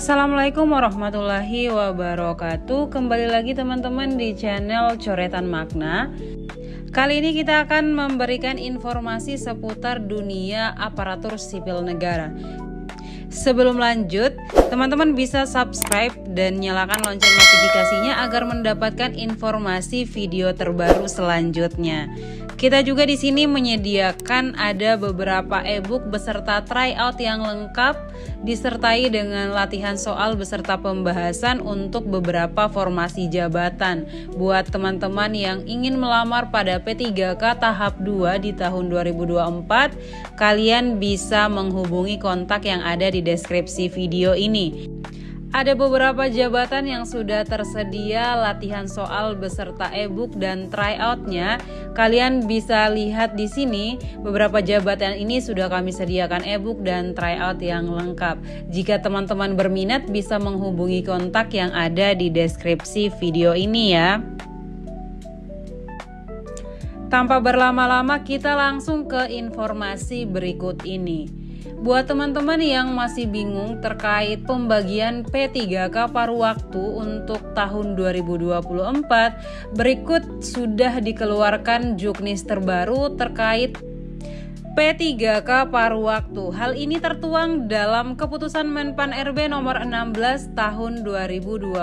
Assalamualaikum warahmatullahi wabarakatuh. Kembali lagi teman-teman di channel Coretan Makna. Kali ini kita akan memberikan informasi seputar dunia aparatur sipil negara. Sebelum lanjut, teman-teman bisa subscribe dan nyalakan lonceng notifikasinya agar mendapatkan informasi video terbaru selanjutnya. Kita juga di sini menyediakan ada beberapa e-book beserta tryout yang lengkap disertai dengan latihan soal beserta pembahasan untuk beberapa formasi jabatan. Buat teman-teman yang ingin melamar pada P3K tahap 2 di tahun 2024, kalian bisa menghubungi kontak yang ada di deskripsi video ini. Ada beberapa jabatan yang sudah tersedia latihan soal beserta e-book dan tryoutnya. Kalian bisa lihat di sini beberapa jabatan ini sudah kami sediakan e-book dan tryout yang lengkap. Jika teman-teman berminat bisa menghubungi kontak yang ada di deskripsi video ini ya. Tanpa berlama-lama kita langsung ke informasi berikut ini. Buat teman-teman yang masih bingung terkait pembagian P3K paruh waktu untuk tahun 2024, berikut sudah dikeluarkan juknis terbaru terkait P3K paruh waktu. Hal ini tertuang dalam keputusan Menpan RB nomor 16 tahun 2025.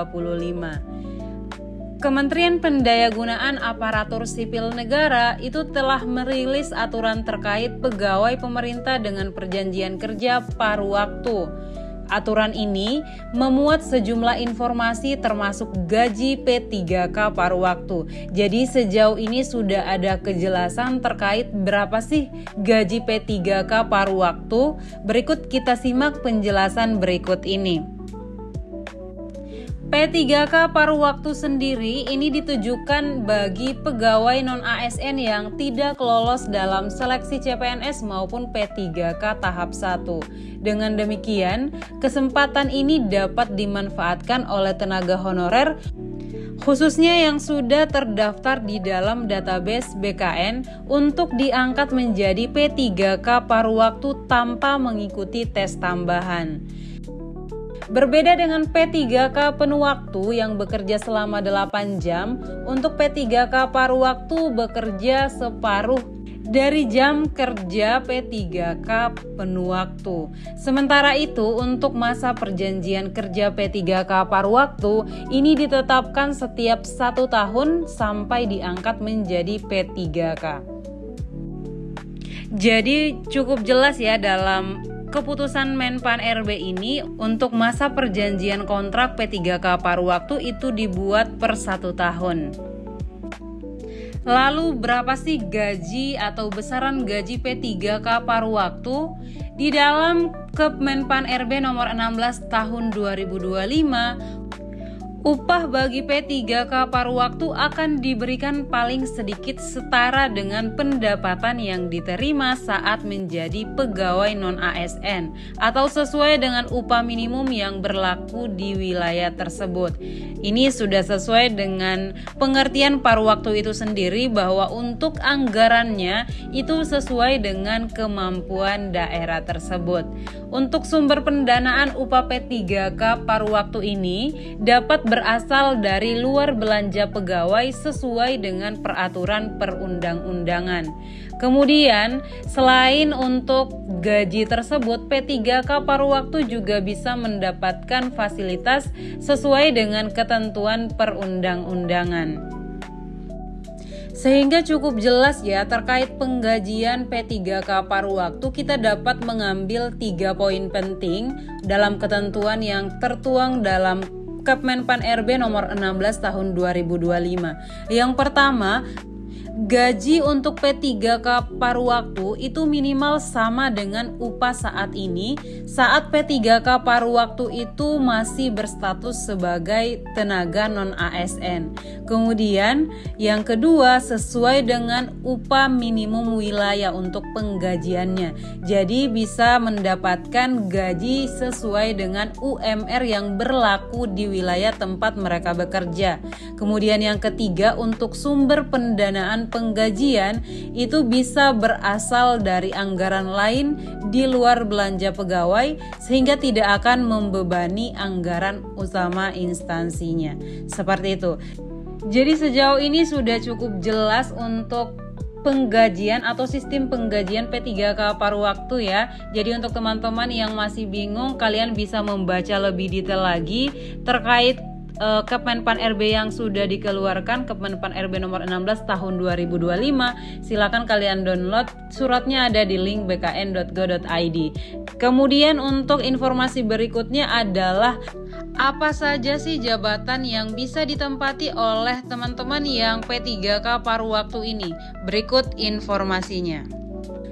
Kementerian Pendayagunaan Aparatur Sipil Negara itu telah merilis aturan terkait pegawai pemerintah dengan perjanjian kerja paruh waktu. Aturan ini memuat sejumlah informasi termasuk gaji P3K paruh waktu. Jadi sejauh ini sudah ada kejelasan terkait berapa sih gaji P3K paruh waktu. Berikut kita simak penjelasan berikut ini. P3K paruh waktu sendiri ini ditujukan bagi pegawai non-ASN yang tidak lolos dalam seleksi CPNS maupun P3K tahap 1. Dengan demikian, kesempatan ini dapat dimanfaatkan oleh tenaga honorer khususnya yang sudah terdaftar di dalam database BKN untuk diangkat menjadi P3K paruh waktu tanpa mengikuti tes tambahan. Berbeda dengan P3K penuh waktu yang bekerja selama 8 jam, untuk P3K paruh waktu bekerja separuh dari jam kerja P3K penuh waktu. Sementara itu untuk masa perjanjian kerja P3K paruh waktu ini ditetapkan setiap 1 tahun sampai diangkat menjadi P3K. Jadi cukup jelas ya dalam keputusan Menpan RB ini untuk masa perjanjian kontrak P3K paruh waktu itu dibuat per 1 tahun. Lalu berapa sih gaji atau besaran gaji P3K paruh waktu? Di dalam Menpan RB nomor 16 tahun 2025, upah bagi P3K paruh waktu akan diberikan paling sedikit setara dengan pendapatan yang diterima saat menjadi pegawai non-ASN atau sesuai dengan upah minimum yang berlaku di wilayah tersebut. Ini sudah sesuai dengan pengertian paruh waktu itu sendiri bahwa untuk anggarannya itu sesuai dengan kemampuan daerah tersebut. Untuk sumber pendanaan upah P3K paruh waktu ini dapat berasal dari luar belanja pegawai sesuai dengan peraturan perundang-undangan. Kemudian, selain untuk gaji tersebut, P3K paruh waktu juga bisa mendapatkan fasilitas sesuai dengan ketentuan perundang-undangan. Sehingga cukup jelas ya terkait penggajian P3K paruh waktu kita dapat mengambil 3 poin penting dalam ketentuan yang tertuang dalam Menpan RB nomor 16 tahun 2025. Yang pertama, gaji untuk P3K paruh waktu itu minimal sama dengan upah saat ini saat P3K paruh waktu itu masih berstatus sebagai tenaga non-ASN. Kemudian yang kedua sesuai dengan upah minimum wilayah untuk penggajiannya. Jadi bisa mendapatkan gaji sesuai dengan UMR yang berlaku di wilayah tempat mereka bekerja. Kemudian yang ketiga untuk sumber pendanaan dan penggajian itu bisa berasal dari anggaran lain di luar belanja pegawai sehingga tidak akan membebani anggaran utama instansinya. Seperti itu. Jadi sejauh ini sudah cukup jelas untuk penggajian atau sistem penggajian P3K paruh waktu ya. Jadi untuk teman-teman yang masih bingung, kalian bisa membaca lebih detail lagi terkait Kemenpan RB yang sudah dikeluarkan, Kemenpan RB nomor 16 tahun 2025. Silakan kalian download, suratnya ada di link bkn.go.id. Kemudian untuk informasi berikutnya adalah apa saja sih jabatan yang bisa ditempati oleh teman-teman yang P3K paruh waktu ini? Berikut informasinya.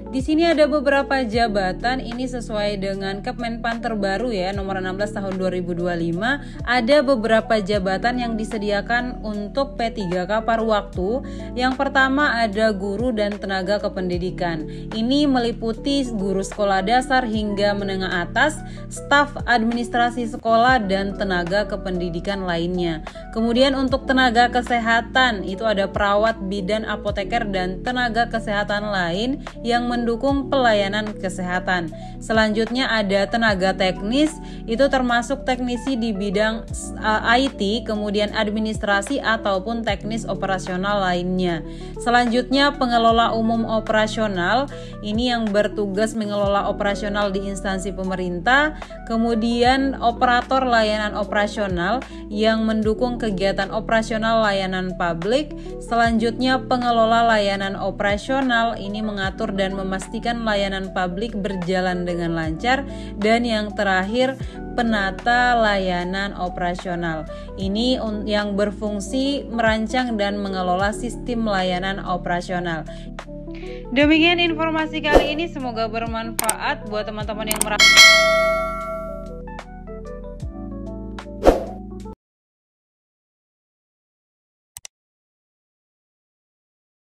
Di sini ada beberapa jabatan, ini sesuai dengan Kemenpan terbaru ya, nomor 16 tahun 2025. Ada beberapa jabatan yang disediakan untuk P3K paruh waktu. Yang pertama ada guru dan tenaga kependidikan. Ini meliputi guru sekolah dasar hingga menengah atas, staf administrasi sekolah dan tenaga kependidikan lainnya. Kemudian untuk tenaga kesehatan itu ada perawat, bidan, apoteker dan tenaga kesehatan lain yang mendukung pelayanan kesehatan. Selanjutnya ada tenaga teknis, itu termasuk teknisi di bidang IT, kemudian administrasi ataupun teknis operasional lainnya. Selanjutnya pengelola umum operasional, ini yang bertugas mengelola operasional di instansi pemerintah. Kemudian operator layanan operasional yang mendukung kegiatan operasional layanan publik. Selanjutnya pengelola layanan operasional, ini mengatur dan memastikan layanan publik berjalan dengan lancar. Dan yang terakhir penata layanan operasional, ini yang berfungsi merancang dan mengelola sistem layanan operasional. Demikian informasi kali ini, semoga bermanfaat buat teman-teman yang merasa